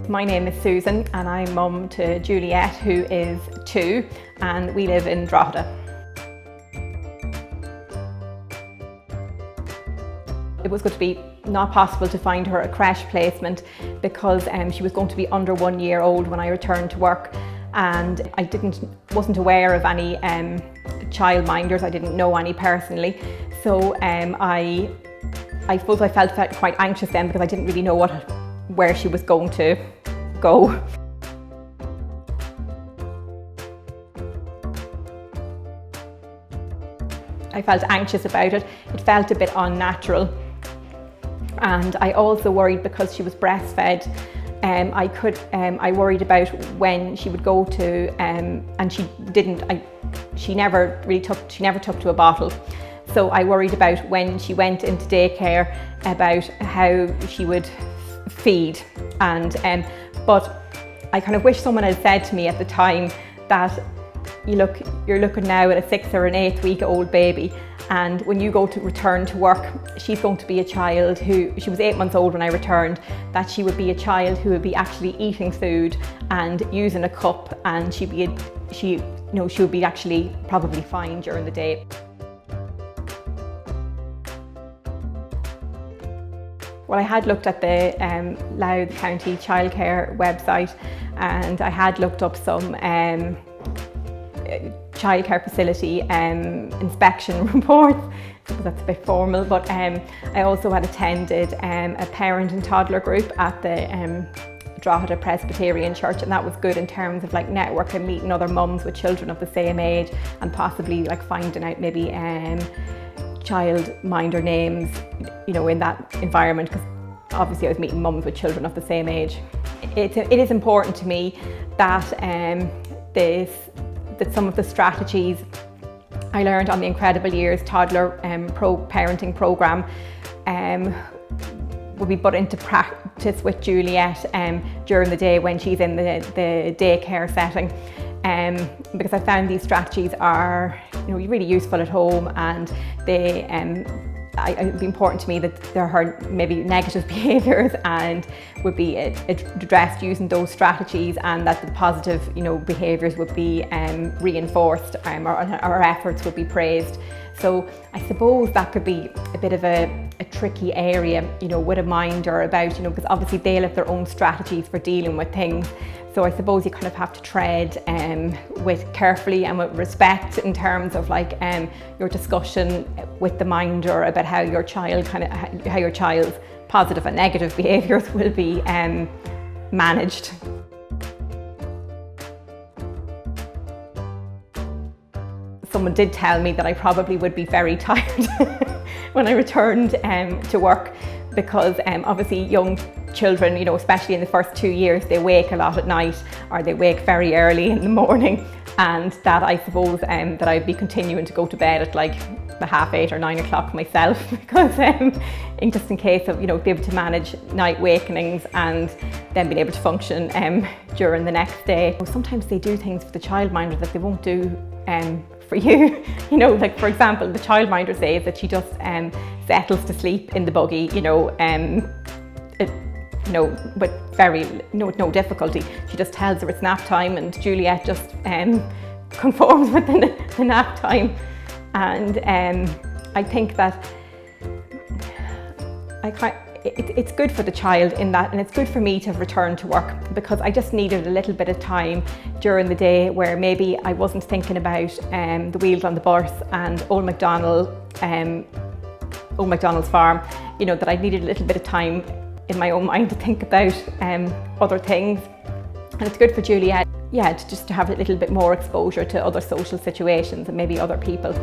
My name is Susan and I'm mum to Juliet, who is 2, and we live in Drogheda. It was going to be not possible to find her a creche placement because she was going to be under 1 year old when I returned to work, and I wasn't aware of any childminders. I didn't know any personally, so I suppose I felt quite anxious then because I didn't really know where she was going to go. I felt anxious about it. It felt a bit unnatural, and I also worried because she was breastfed. I worried about when she would go to, and she never took to a bottle. So I worried about when she went into daycare about how she would feed, but I kind of wish someone had said to me at the time that you're looking now at a 6 or an 8 week old baby, and when you go to return to work, she's going to be a child she was 8 months old when I returned, that she would be a child who would be actually eating food and using a cup, and she would be actually probably fine during the day. Well, I had looked at the Louth County Childcare website, and I had looked up some childcare facility inspection reports. That's a bit formal, but I also had attended a parent and toddler group at the Drogheda Presbyterian Church, and that was good in terms of like networking, meeting other mums with children of the same age, and possibly like finding out maybe childminder names, in that environment, because obviously I was meeting mums with children of the same age. It is important to me that that some of the strategies I learned on the Incredible Years toddler parenting programme will be put into practice with Juliet during the day when she's in the daycare setting. Because I found these strategies are really useful at home, and it'd be important to me that her maybe negative behaviours and would be addressed using those strategies, and that the positive behaviours would be reinforced, or our efforts would be praised. So I suppose that could be a bit of a tricky area, with a minder about, because obviously they'll have their own strategies for dealing with things. So I suppose you kind of have to tread with carefully and with respect in terms of like your discussion with the minder about how your child's positive and negative behaviours will be managed. Someone did tell me that I probably would be very tired when I returned to work, because obviously young children, especially in the first 2 years, they wake a lot at night, or they wake very early in the morning, and that I suppose that I'd be continuing to go to bed at like 8:30 or 9 o'clock myself, because just in case of be able to manage night wakenings and then being able to function during the next day. Sometimes they do things for the childminder that they won't do for you. Like for example, the childminder says that she just settles to sleep in the buggy, with no difficulty. She just tells her it's nap time, and Juliet just conforms with the nap time. And I think that it's good for the child in that, and it's good for me to have returned to work, because I just needed a little bit of time during the day where maybe I wasn't thinking about the wheels on the bus and Old MacDonald's farm, that I needed a little bit of time in my own mind to think about other things. And it's good for Juliet, to have a little bit more exposure to other social situations and maybe other people.